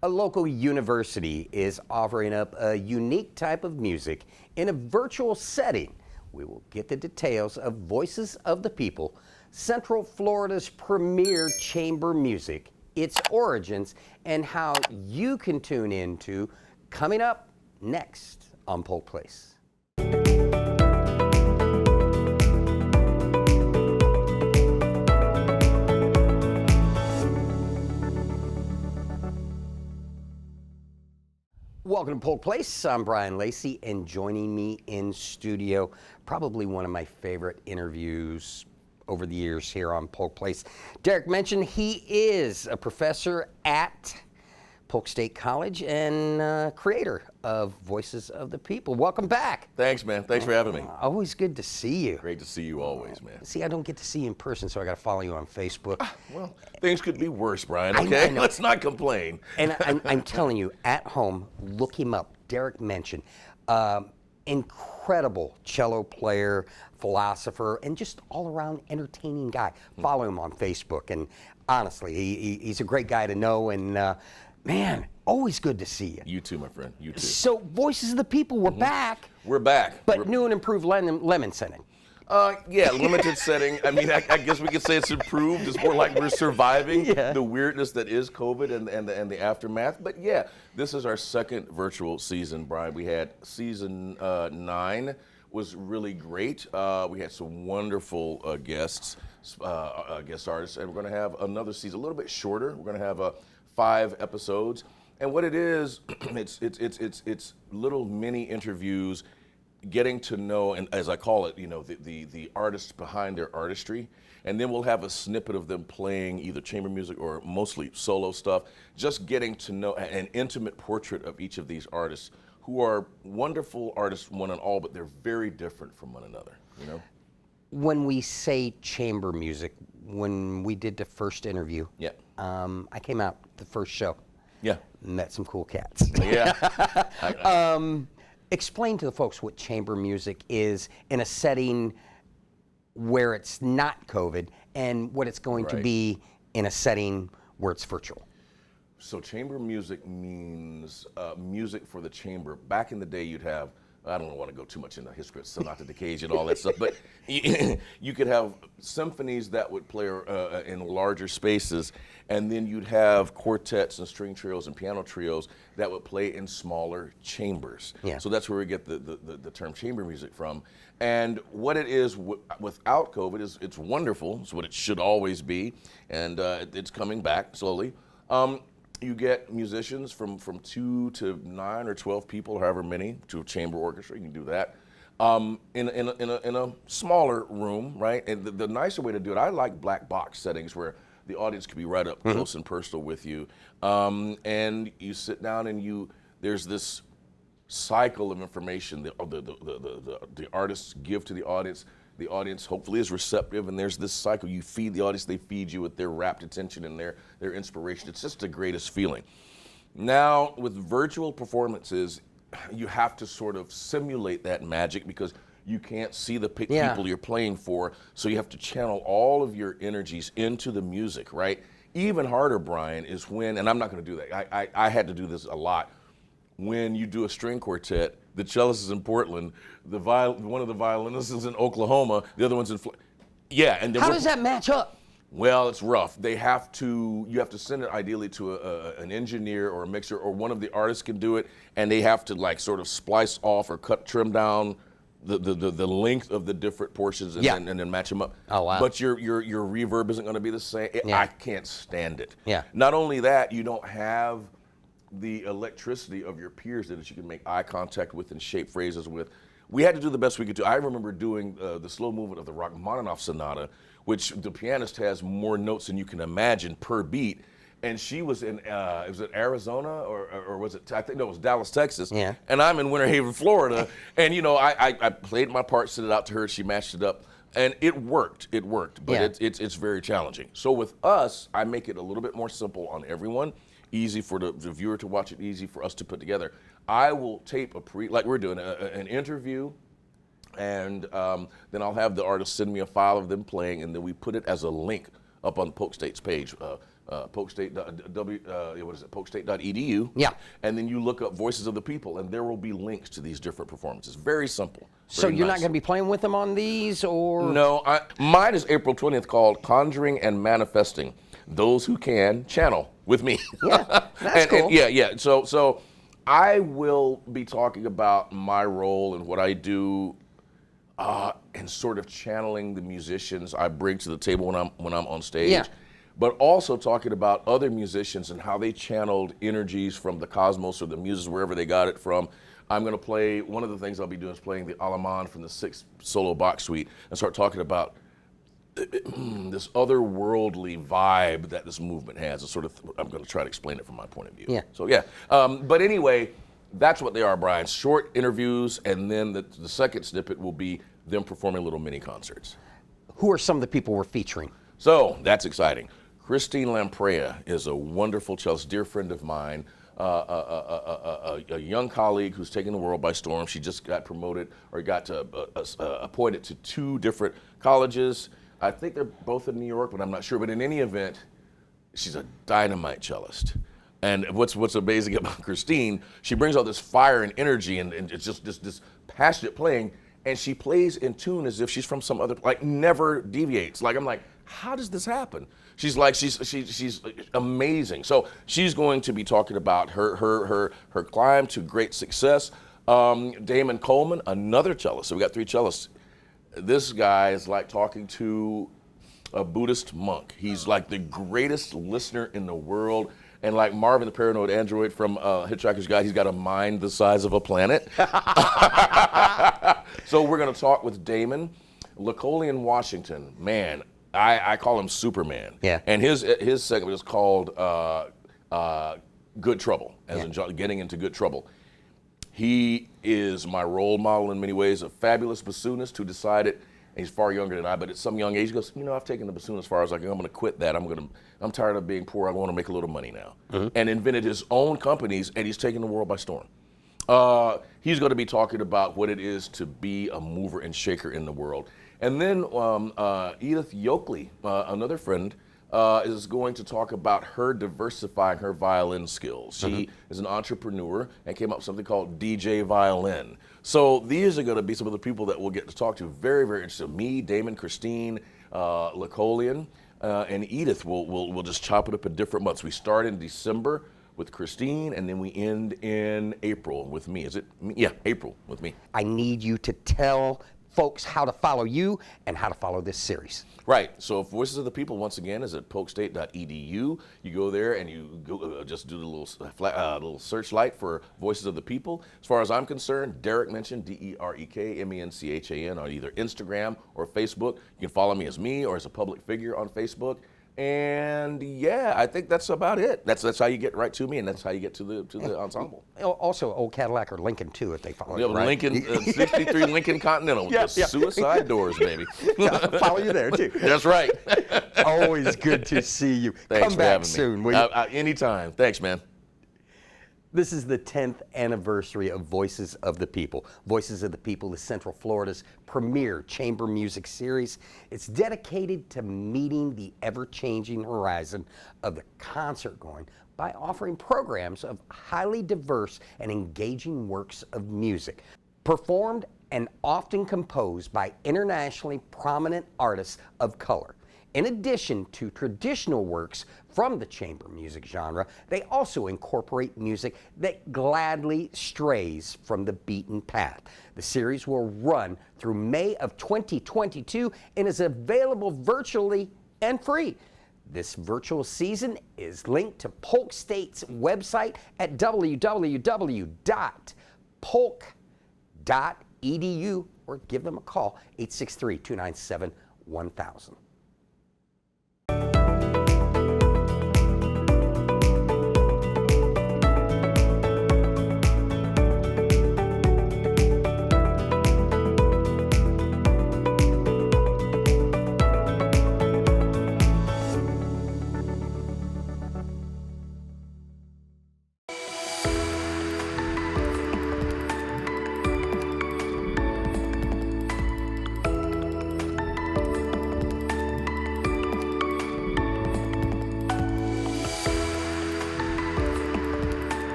A local university is offering up a unique type of music in a virtual setting. We will get the details of Voices of the People, Central Florida's premier chamber music, its origins, and how you can tune into coming up next on Polk Place. Welcome to Polk Place. I'm Brian Lacey, and joining me in studio, probably one of my favorite interviews over the years here on Polk Place. Derek mentioned he is a professor at Polk State College and creator of Voices of the People. Welcome back. Thanks, man. Thanks for having me. Always good to see you. Great to see you always, man. See, I don't get to see you in person, so I got to follow you on Facebook. Well, things could be worse, Brian, okay? Let's not complain. And I'm telling you, at home, look him up. Derek mentioned. Incredible cello player, philosopher, and just all-around entertaining guy. Follow him on Facebook, and honestly, he's a great guy to know, and man, always good to see you. You too, my friend. You too. So, Voices of the People, we're back. We're back. But new and improved lemon setting. Yeah, limited setting. I mean, I guess we could say it's improved. It's more like we're surviving the weirdness that is COVID and the aftermath. But yeah, this is our second virtual season, Brian. We had season 9 was really great. We had some wonderful guest artists, and we're going to have another season, a little bit shorter. We're going to have 5 episodes, and what it is, it's little mini interviews, getting to know, and as I call it, you know, the artists behind their artistry, and then we'll have a snippet of them playing either chamber music or mostly solo stuff, just getting to know an intimate portrait of each of these artists, who are wonderful artists, one and all, but they're very different from one another, you know? When we say chamber music, when we did the first interview, I came out the first show. Yeah. Met some cool cats. Yeah. Explain to the folks what chamber music is in a setting where it's not COVID, and what it's going to be in a setting where it's virtual. So chamber music means music for the chamber. Back in the day, you'd have, I don't want to go too much into history, sonata decades and all that stuff, but you could have symphonies that would play in larger spaces, and then you'd have quartets and string trios and piano trios that would play in smaller chambers. Yeah. So that's where we get the term chamber music from. And what it is without COVID is it's wonderful. It's what it should always be, and it's coming back slowly. You get musicians from 2 to 9 or 12 people, however many, to a chamber orchestra. You can do that in a smaller room, right? And the nicer way to do it, I like black box settings where the audience could be right up close and personal with you, and you sit down and there's this cycle of information the artists give to the audience. The audience hopefully is receptive, and there's this cycle. You feed the audience, they feed you with their rapt attention and their inspiration. It's just the greatest feeling. Now, with virtual performances, you have to sort of simulate that magic because you can't see the people you're playing for, so you have to channel all of your energies into the music, right? Even harder, Brian, is when, and I'm not going to do that. I had to do this a lot. When you do a string quartet, the cellist is in Portland, one of the violinists is in Oklahoma, the other one's in and then how does that match up? Well, it's rough. You have to send it ideally to an engineer or a mixer, or one of the artists can do it, and they have to like sort of splice off or trim down the length of the different portions and then match them up. Oh wow! But your reverb isn't going to be the same. I can't stand it. Yeah. Not only that, you don't have the electricity of your peers that you can make eye contact with and shape phrases with. We had to do the best we could do. I remember doing the slow movement of the Rachmaninoff Sonata, which the pianist has more notes than you can imagine per beat. And she was in, was it Arizona or was it, I think, no, it was Dallas, Texas. Yeah. And I'm in Winter Haven, Florida. And, you know, I played my part, sent it out to her, she matched it up. And it worked, but it's very challenging. So with us, I make it a little bit more simple on everyone. Easy for the viewer to watch it, easy for us to put together. I will tape like we're doing, an interview, and then I'll have the artist send me a file of them playing, and then we put it as a link up on Polk State's page, polkstate.edu. Yeah. And then you look up Voices of the People, and there will be links to these different performances. Very simple. So Very you're not nice. going to be playing with them on these, or? No, mine is April 20th, called Conjuring and Manifesting. Those who can channel with me. Yeah, that's cool. Yeah. So I will be talking about my role and what I do, and sort of channeling the musicians I bring to the table when I'm on stage. Yeah. But also talking about other musicians and how they channeled energies from the cosmos or the muses, wherever they got it from. I'm going to play, one of the things I'll be doing is playing the Alaman from the 6th solo Bach suite, and start talking about this otherworldly vibe that this movement has. It's sort of, I'm going to try to explain it from my point of view. Yeah. So yeah, but anyway, that's what they are, Brian. Short interviews, and then the second snippet will be them performing little mini concerts. Who are some of the people we're featuring? So that's exciting. Christine Lamprea is a wonderful cellist, dear friend of mine, a young colleague who's taking the world by storm. She just got promoted or got appointed to 2 different colleges. I think they're both in New York, but I'm not sure. But in any event, she's a dynamite cellist. And what's amazing about Christine, she brings all this fire and energy, and it's just this passionate playing, and she plays in tune as if she's from some other, like never deviates. Like I'm like, how does this happen? She's amazing. So she's going to be talking about her climb to great success. Damon Coleman, another cellist. So we got 3 cellists. This guy is like talking to a Buddhist monk. He's like the greatest listener in the world. And like Marvin the Paranoid Android from Hitchhiker's Guide, he's got a mind the size of a planet. So we're going to talk with Damon. Lacolian Washington, man, I call him Superman. Yeah. And his segment is called Good Trouble, as in getting into good trouble. He is my role model in many ways, a fabulous bassoonist who decided, and he's far younger than I, but at some young age, he goes, I've taken the bassoon as far as I can. I'm going to quit that. I'm tired of being poor. I want to make a little money now. Mm-hmm. And invented his own companies, and he's taking the world by storm. He's going to be talking about what it is to be a mover and shaker in the world. And then Edith Yoakley, another friend, is going to talk about her diversifying her violin skills. She is an entrepreneur and came up with something called DJ Violin. So these are going to be some of the people that we'll get to talk to. Very, very interesting. Me, Damon, Christine, Lacolian, and Edith will just chop it up in different months. We start in December with Christine, and then we end in April with me. Is it? Yeah, April with me. I need you to tell folks how to follow you and how to follow this series. Right. So Voices of the People, once again, is at polkstate.edu. You go there and you go, just do the little searchlight for Voices of the People. As far as I'm concerned, Derek mentioned DerekMenchan on either Instagram or Facebook. You can follow me as me or as a public figure on Facebook. And yeah, I think that's about it. That's how you get right to me, and that's how you get to the ensemble. Also, Old Cadillac or Lincoln too, if they follow you, right? Lincoln, 63 Lincoln Continental with the suicide doors, baby. Follow you there too. That's right. Always good to see you. Thanks Come for back having soon. me. Anytime. Thanks, man. This is the 10th anniversary of Voices of the People. Voices of the People is Central Florida's premier chamber music series. It's dedicated to meeting the ever-changing horizon of the concert going by offering programs of highly diverse and engaging works of music, performed and often composed by internationally prominent artists of color. In addition to traditional works from the chamber music genre, they also incorporate music that gladly strays from the beaten path. The series will run through May of 2022 and is available virtually and free. This virtual season is linked to Polk State's website at www.polk.edu or give them a call, 863-297-1000.